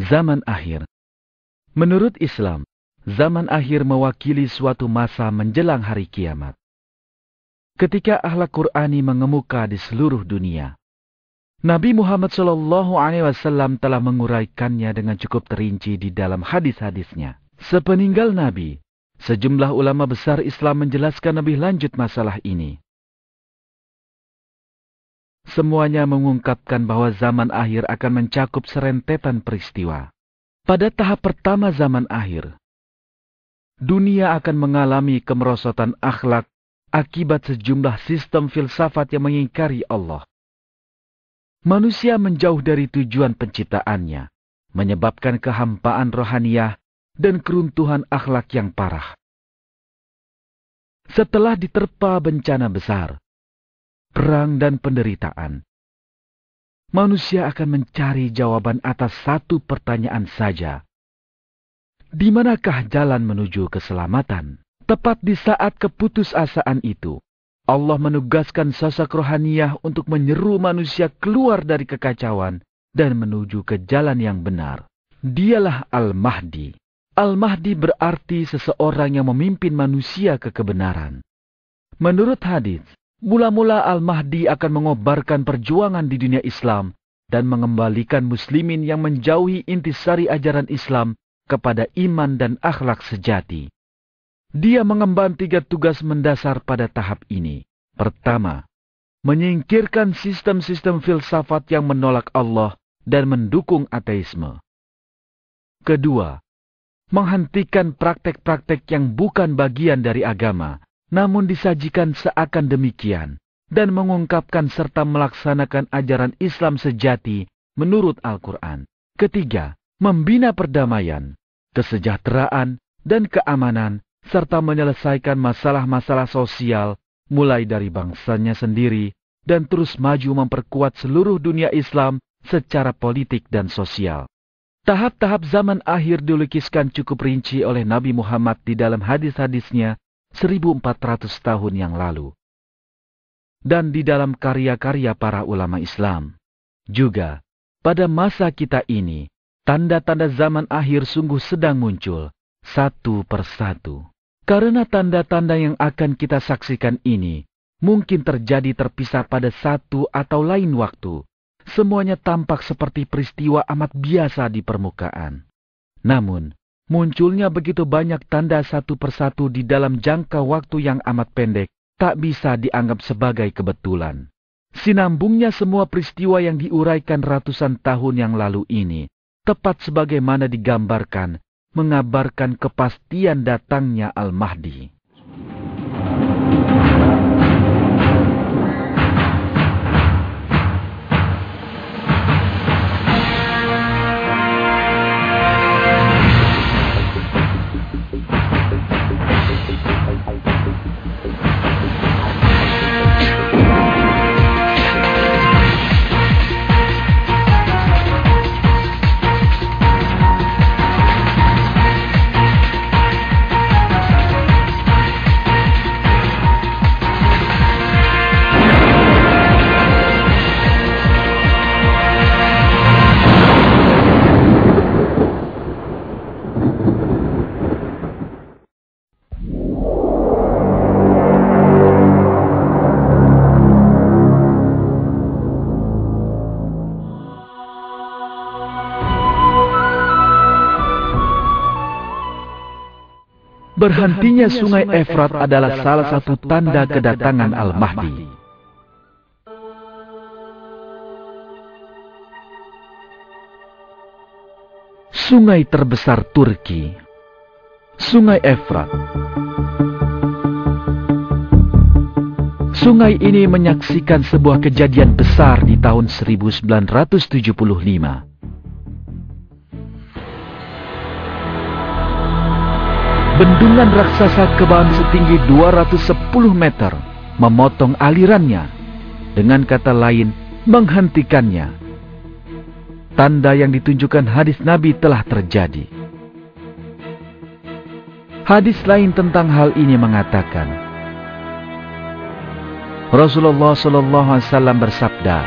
Zaman akhir. Menurut Islam, zaman akhir mewakili suatu masa menjelang hari kiamat. Ketika akhlak Qur'ani mengemuka di seluruh dunia. Nabi Muhammad SAW telah menguraikannya dengan cukup terinci di dalam hadis-hadisnya. Sepeninggal Nabi, sejumlah ulama besar Islam menjelaskan lebih lanjut masalah ini. Semuanya mengungkapkan bahwa zaman akhir akan mencakup serentetan peristiwa. Pada tahap pertama zaman akhir, dunia akan mengalami kemerosotan akhlak akibat sejumlah sistem filsafat yang mengingkari Allah. Manusia menjauh dari tujuan penciptaannya, menyebabkan kehampaan rohaniyah dan keruntuhan akhlak yang parah. Setelah diterpa bencana besar, perang dan penderitaan, manusia akan mencari jawaban atas satu pertanyaan saja. Di manakah jalan menuju keselamatan? Tepat di saat keputusasaan itu, Allah menugaskan sosok rohaniyah untuk menyeru manusia keluar dari kekacauan dan menuju ke jalan yang benar. Dialah Al-Mahdi. Al-Mahdi berarti seseorang yang memimpin manusia ke kebenaran. Menurut hadis, mula-mula Al-Mahdi akan mengobarkan perjuangan di dunia Islam dan mengembalikan muslimin yang menjauhi intisari ajaran Islam kepada iman dan akhlak sejati. Dia mengemban 3 tugas mendasar pada tahap ini. Pertama, menyingkirkan sistem-sistem filsafat yang menolak Allah dan mendukung ateisme. Kedua, menghentikan praktek-praktek yang bukan bagian dari agama, namun disajikan seakan demikian, dan mengungkapkan serta melaksanakan ajaran Islam sejati menurut Al-Quran. Ketiga, membina perdamaian, kesejahteraan, dan keamanan, serta menyelesaikan masalah-masalah sosial, mulai dari bangsanya sendiri, dan terus maju memperkuat seluruh dunia Islam secara politik dan sosial. Tahap-tahap zaman akhir dilukiskan cukup rinci oleh Nabi Muhammad di dalam hadis-hadisnya 1400 tahun yang lalu. Dan di dalam karya-karya para ulama Islam. Juga, pada masa kita ini, tanda-tanda zaman akhir sungguh sedang muncul, satu persatu. Karena tanda-tanda yang akan kita saksikan ini, mungkin terjadi terpisah pada satu atau lain waktu. Semuanya tampak seperti peristiwa amat biasa di permukaan. Namun, munculnya begitu banyak tanda satu persatu di dalam jangka waktu yang amat pendek, tak bisa dianggap sebagai kebetulan. Sinambungnya semua peristiwa yang diuraikan ratusan tahun yang lalu ini, tepat sebagaimana digambarkan, mengabarkan kepastian datangnya Al-Mahdi. Berhentinya sungai Efrat adalah salah satu tanda kedatangan Al-Mahdi. Sungai terbesar Turki, Sungai Efrat. Sungai ini menyaksikan sebuah kejadian besar di tahun 1975. Bendungan raksasa kebahan setinggi 210 meter memotong alirannya, dengan kata lain menghentikannya. Tanda yang ditunjukkan hadis Nabi telah terjadi. Hadis lain tentang hal ini mengatakan, Rasulullah SAW bersabda,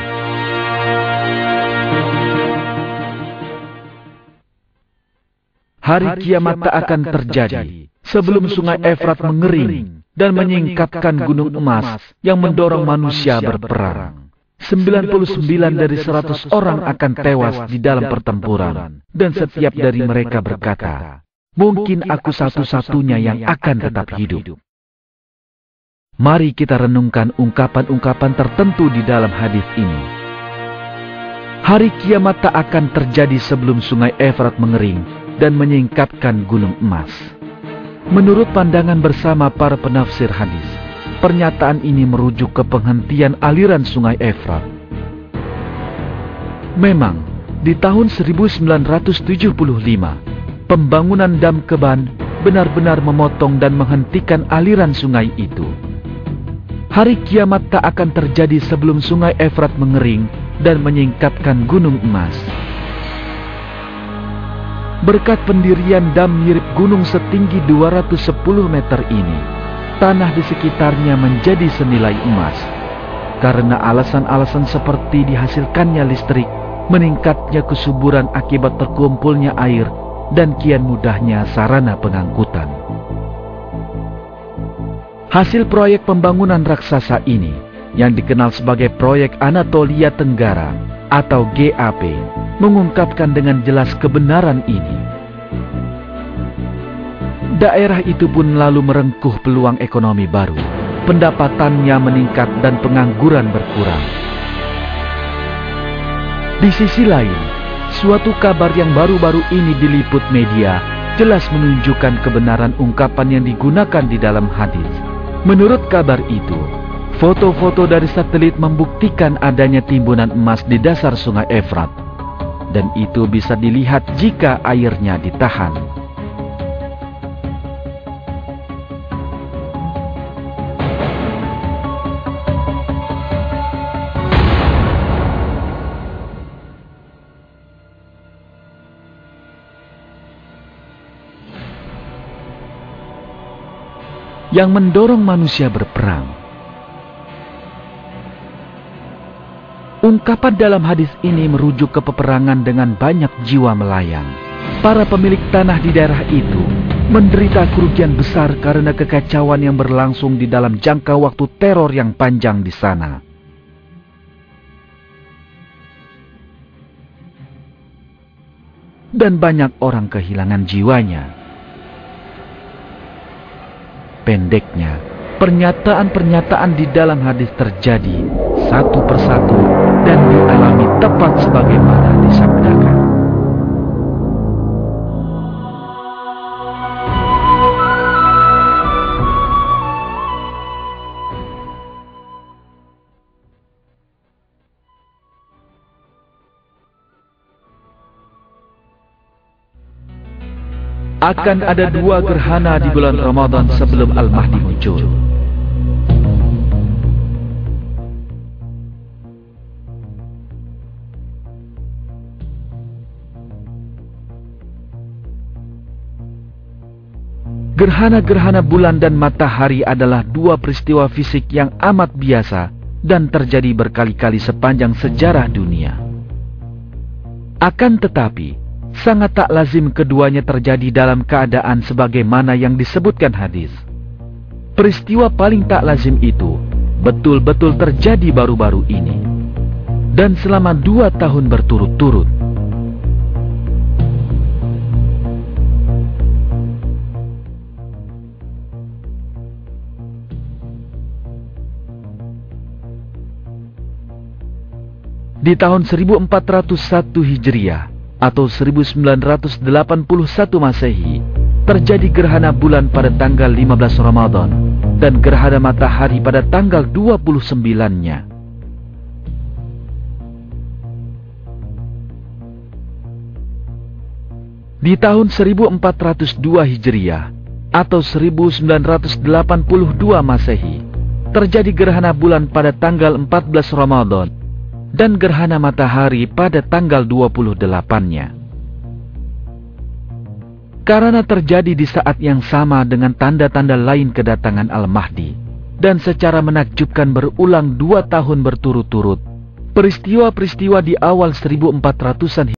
Hari kiamat tak akan terjadi sebelum sungai Efrat mengering dan menyingkapkan gunung emas yang mendorong manusia berperang. 99 dari 100 orang akan tewas di dalam pertempuran, dan setiap dari mereka berkata, "Mungkin aku satu-satunya yang akan tetap hidup." Mari kita renungkan ungkapan-ungkapan tertentu di dalam hadis ini. Hari kiamat tak akan terjadi sebelum sungai Efrat mengering dan menyingkapkan gunung emas. Menurut pandangan bersama para penafsir hadis, pernyataan ini merujuk ke penghentian aliran sungai Efrat. Memang, di tahun 1975, pembangunan dam Keban benar-benar memotong dan menghentikan aliran sungai itu. Hari kiamat tak akan terjadi sebelum sungai Efrat mengering dan menyingkapkan gunung emas. Berkat pendirian dam mirip gunung setinggi 210 meter ini, tanah di sekitarnya menjadi senilai emas. Karena alasan-alasan seperti dihasilkannya listrik, meningkatnya kesuburan akibat terkumpulnya air, dan kian mudahnya sarana pengangkutan. Hasil proyek pembangunan raksasa ini, yang dikenal sebagai Proyek Anatolia Tenggara atau GAP, mengungkapkan dengan jelas kebenaran ini. Daerah itu pun lalu merengkuh peluang ekonomi baru, pendapatannya meningkat dan pengangguran berkurang. Di sisi lain, suatu kabar yang baru-baru ini diliput media jelas menunjukkan kebenaran ungkapan yang digunakan di dalam hadis. Menurut kabar itu, foto-foto dari satelit membuktikan adanya timbunan emas di dasar sungai Efrat, dan itu bisa dilihat jika airnya ditahan. Yang mendorong manusia berperang. Ungkapan dalam hadis ini merujuk ke peperangan dengan banyak jiwa melayang. Para pemilik tanah di daerah itu menderita kerugian besar karena kekacauan yang berlangsung di dalam jangka waktu teror yang panjang di sana. Dan banyak orang kehilangan jiwanya. Pendeknya, pernyataan-pernyataan di dalam hadis terjadi satu persatu dan dialami tepat sebagaimana disabdakan. Akan ada dua gerhana di bulan Ramadan sebelum Al-Mahdi muncul. Gerhana-gerhana bulan dan matahari adalah dua peristiwa fisik yang amat biasa dan terjadi berkali-kali sepanjang sejarah dunia. Akan tetapi, sangat tak lazim keduanya terjadi dalam keadaan sebagaimana yang disebutkan hadis. Peristiwa paling tak lazim itu betul-betul terjadi baru-baru ini, dan selama 2 tahun berturut-turut. Di tahun 1401 Hijriah atau 1981 Masehi, terjadi gerhana bulan pada tanggal 15 Ramadan dan gerhana matahari pada tanggal 29-nya. Di tahun 1402 Hijriah atau 1982 Masehi, terjadi gerhana bulan pada tanggal 14 Ramadan dan gerhana matahari pada tanggal 28-nya. Karena terjadi di saat yang sama dengan tanda-tanda lain kedatangan Al-Mahdi, dan secara menakjubkan berulang 2 tahun berturut-turut, peristiwa-peristiwa di awal 1400-an